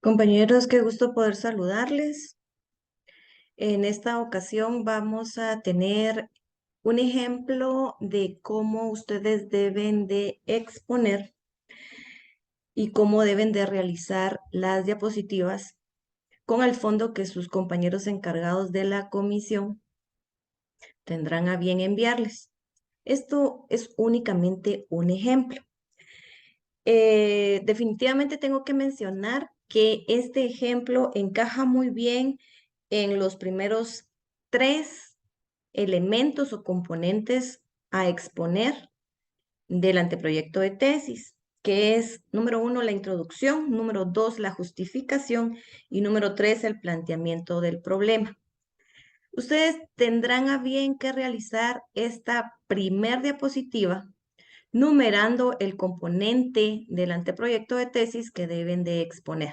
Compañeros, qué gusto poder saludarles. En esta ocasión vamos a tener un ejemplo de cómo ustedes deben de exponer y cómo deben de realizar las diapositivas con el fondo que sus compañeros encargados de la comisión tendrán a bien enviarles. Esto es únicamente un ejemplo. Definitivamente tengo que mencionar que este ejemplo encaja muy bien en los primeros tres elementos o componentes a exponer del anteproyecto de tesis, que es, número uno, la introducción, número dos, la justificación y número tres, el planteamiento del problema. Ustedes tendrán a bien que realizar esta primer diapositiva numerando el componente del anteproyecto de tesis que deben de exponer.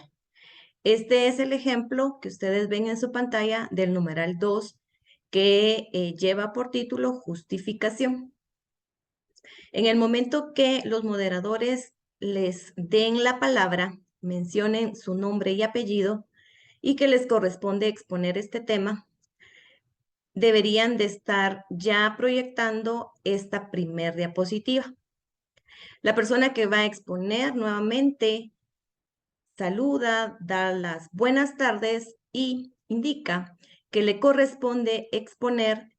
Este es el ejemplo que ustedes ven en su pantalla del numeral 2 que lleva por título justificación. En el momento que los moderadores les den la palabra, mencionen su nombre y apellido y que les corresponde exponer este tema, deberían de estar ya proyectando esta primer diapositiva. La persona que va a exponer nuevamente saluda, da las buenas tardes y indica que le corresponde exponer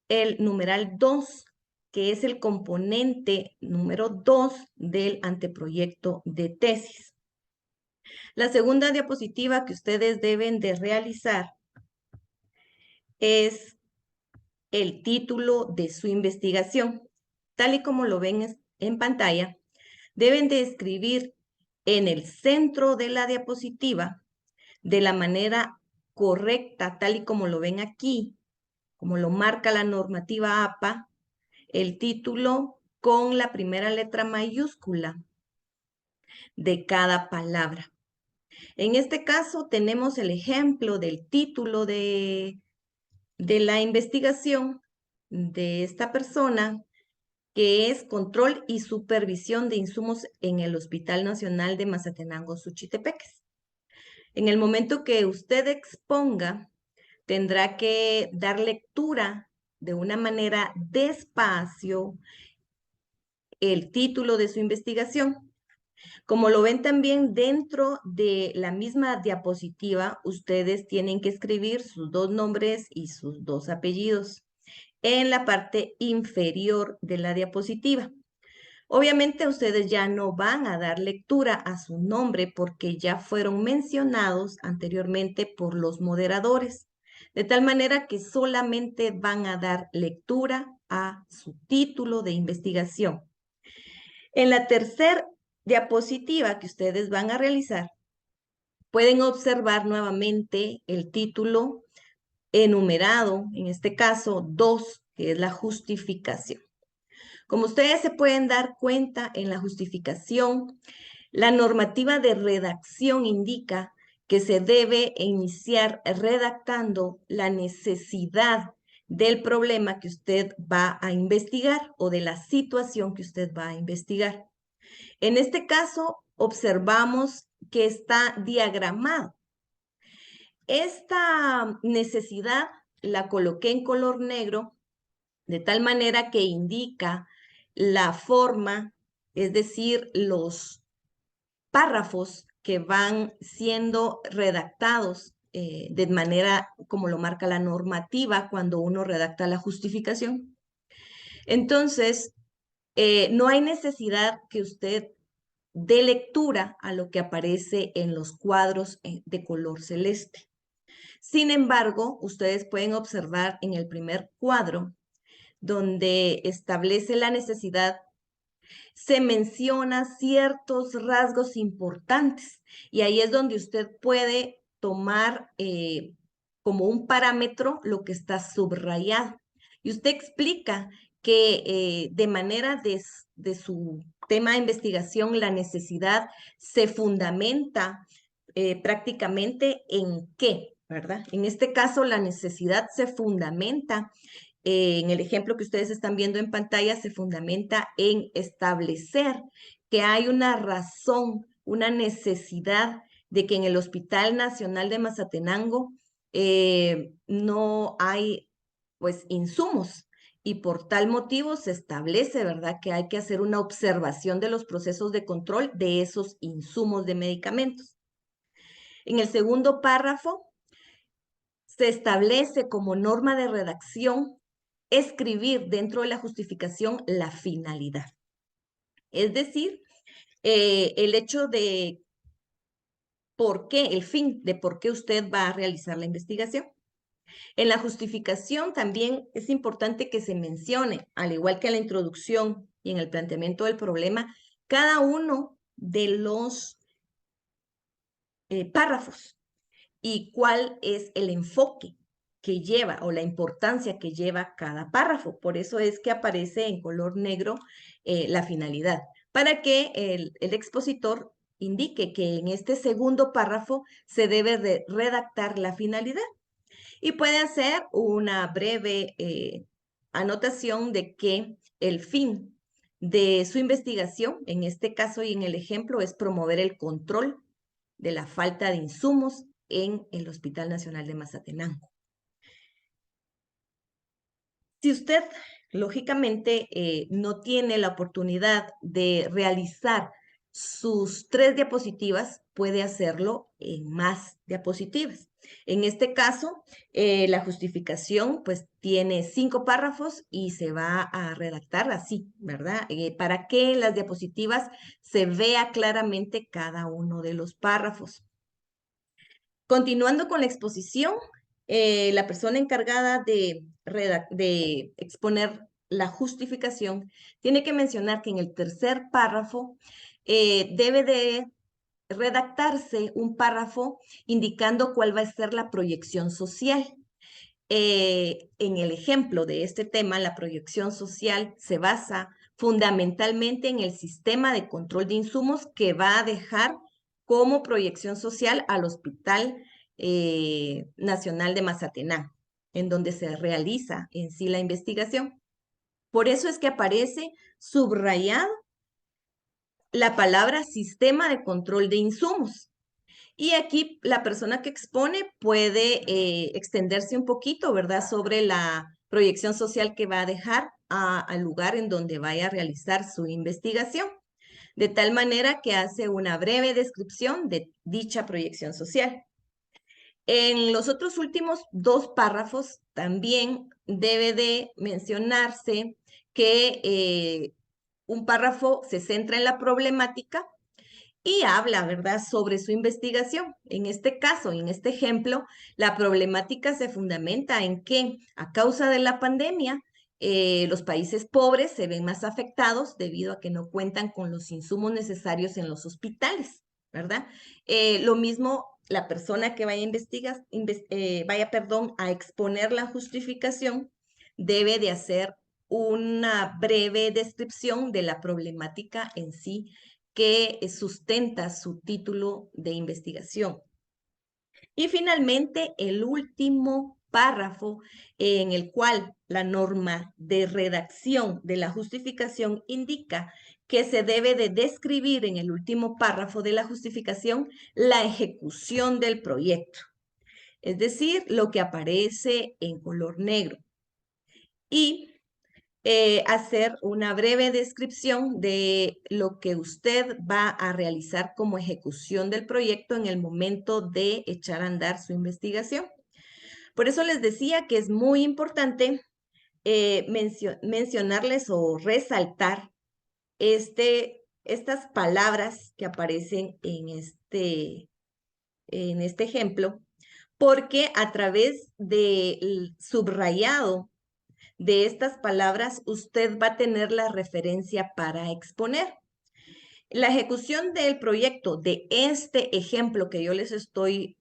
el numeral 2, que es el componente número 2 del anteproyecto de tesis. La segunda diapositiva que ustedes deben de realizar es el título de su investigación. Tal y como lo ven en pantalla, deben de escribir en el centro de la diapositiva de la manera correcta, tal y como lo ven aquí, como lo marca la normativa APA, el título con la primera letra mayúscula de cada palabra. En este caso tenemos el ejemplo del título de la investigación de esta persona, que es Control y Supervisión de Insumos en el Hospital Nacional de Mazatenango, Suchitepeques. En el momento que usted exponga, tendrá que dar lectura de una manera despacio el título de su investigación. Como lo ven también dentro de la misma diapositiva, ustedes tienen que escribir sus dos nombres y sus dos apellidos en la parte inferior de la diapositiva. Obviamente ustedes ya no van a dar lectura a su nombre porque ya fueron mencionados anteriormente por los moderadores, de tal manera que solamente van a dar lectura a su título de investigación. En la tercera diapositiva que ustedes van a realizar, pueden observar nuevamente el título enumerado, en este caso 2, que es la justificación. Como ustedes se pueden dar cuenta en la justificación, la normativa de redacción indica que se debe iniciar redactando la necesidad del problema que usted va a investigar o de la situación que usted va a investigar. En este caso, observamos que está diagramado. Esta necesidad la coloqué en color negro de tal manera que indica la forma, es decir, los párrafos que van siendo redactados de manera como lo marca la normativa cuando uno redacta la justificación. Entonces, no hay necesidad que usted dé lectura a lo que aparece en los cuadros de color celeste. Sin embargo, ustedes pueden observar en el primer cuadro donde establece la necesidad, se menciona ciertos rasgos importantes y ahí es donde usted puede tomar como un parámetro lo que está subrayado. Y usted explica que de manera de su tema de investigación, la necesidad se fundamenta prácticamente en qué, ¿verdad? En este caso, la necesidad se fundamenta en el ejemplo que ustedes están viendo en pantalla, se fundamenta en establecer que hay una razón, una necesidad de que en el Hospital Nacional de Mazatenango no hay pues insumos y por tal motivo se establece, ¿verdad?, que hay que hacer una observación de los procesos de control de esos insumos de medicamentos. En el segundo párrafo se establece como norma de redacción escribir dentro de la justificación la finalidad. Es decir, el hecho de por qué, el fin de por qué usted va a realizar la investigación. En la justificación también es importante que se mencione, al igual que en la introducción y en el planteamiento del problema, cada uno de los párrafos y cuál es el enfoque que lleva o la importancia que lleva cada párrafo. Por eso es que aparece en color negro la finalidad, para que el expositor indique que en este segundo párrafo se debe de redactar la finalidad y puede hacer una breve anotación de que el fin de su investigación, en este caso y en el ejemplo, es promover el control de la falta de insumos en el Hospital Nacional de Mazatenango. Si usted, lógicamente, no tiene la oportunidad de realizar sus 3 diapositivas, puede hacerlo en más diapositivas. En este caso, la justificación pues tiene 5 párrafos y se va a redactar así, ¿verdad? Para que en las diapositivas se vea claramente cada uno de los párrafos. Continuando con la exposición, la persona encargada de exponer la justificación tiene que mencionar que en el tercer párrafo debe de redactarse un párrafo indicando cuál va a ser la proyección social. En el ejemplo de este tema, la proyección social se basa fundamentalmente en el sistema de control de insumos que va a dejar como proyección social al Hospital Nacional de Mazatenango, en donde se realiza en sí la investigación. Por eso es que aparece subrayado la palabra sistema de control de insumos. Y aquí la persona que expone puede extenderse un poquito, ¿verdad?, sobre la proyección social que va a dejar al lugar en donde vaya a realizar su investigación, de tal manera que hace una breve descripción de dicha proyección social. En los otros últimos 2 párrafos también debe de mencionarse que un párrafo se centra en la problemática y habla, ¿verdad?, sobre su investigación. En este caso, en este ejemplo, la problemática se fundamenta en que a causa de la pandemia, los países pobres se ven más afectados debido a que no cuentan con los insumos necesarios en los hospitales, ¿verdad? Lo mismo la persona que vaya a investigar, a exponer la justificación, debe de hacer una breve descripción de la problemática en sí que sustenta su título de investigación. Y finalmente, el último párrafo en el cual la norma de redacción de la justificación indica que se debe de describir en el último párrafo de la justificación la ejecución del proyecto, es decir, lo que aparece en color negro. Y hacer una breve descripción de lo que usted va a realizar como ejecución del proyecto en el momento de echar a andar su investigación. Por eso les decía que es muy importante mencionarles o resaltar estas palabras que aparecen en este ejemplo, porque a través del subrayado de estas palabras, usted va a tener la referencia para exponer. La ejecución del proyecto de este ejemplo que yo les estoy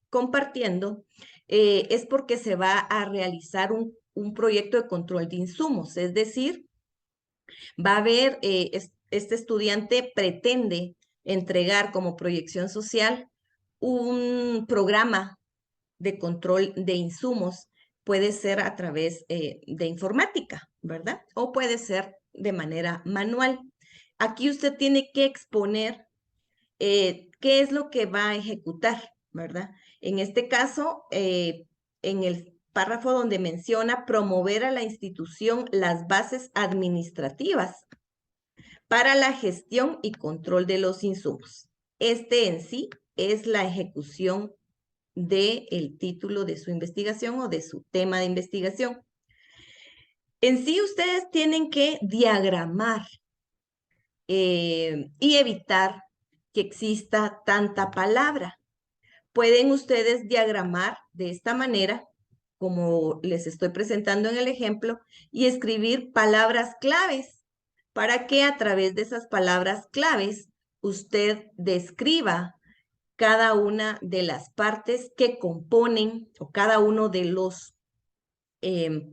compartiendo es porque se va a realizar un proyecto de control de insumos, es decir, va a haber, este estudiante pretende entregar como proyección social un programa de control de insumos. Puede ser a través de informática, ¿verdad? O puede ser de manera manual. Aquí usted tiene que exponer qué es lo que va a ejecutar, ¿verdad? En este caso, en el párrafo donde menciona promover a la institución las bases administrativas para la gestión y control de los insumos. Este en sí es la ejecución del título de su investigación o de su tema de investigación. En sí, ustedes tienen que diagramar y evitar que exista tanta palabra. Pueden ustedes diagramar de esta manera, como les estoy presentando en el ejemplo, y escribir palabras claves para que a través de esas palabras claves usted describa cada una de las partes que componen o cada uno de los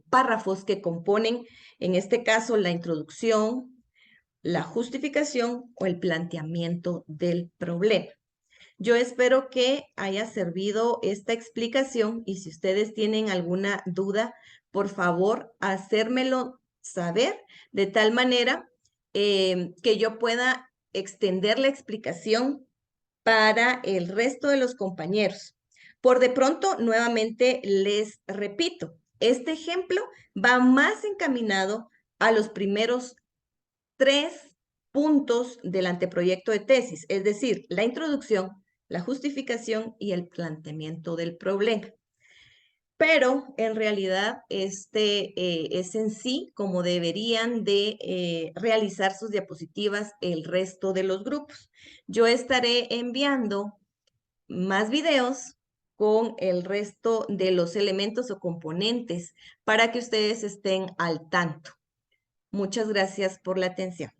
párrafos que componen, en este caso, la introducción, la justificación o el planteamiento del problema. Yo espero que haya servido esta explicación y si ustedes tienen alguna duda, por favor, hacérmelo saber de tal manera que yo pueda extender la explicación para el resto de los compañeros. Por de pronto, nuevamente les repito, este ejemplo va más encaminado a los primeros 3 puntos del anteproyecto de tesis, es decir, la introducción, la justificación y el planteamiento del problema. Pero en realidad es en sí como deberían de realizar sus diapositivas el resto de los grupos. Yo estaré enviando más videos con el resto de los elementos o componentes para que ustedes estén al tanto. Muchas gracias por la atención.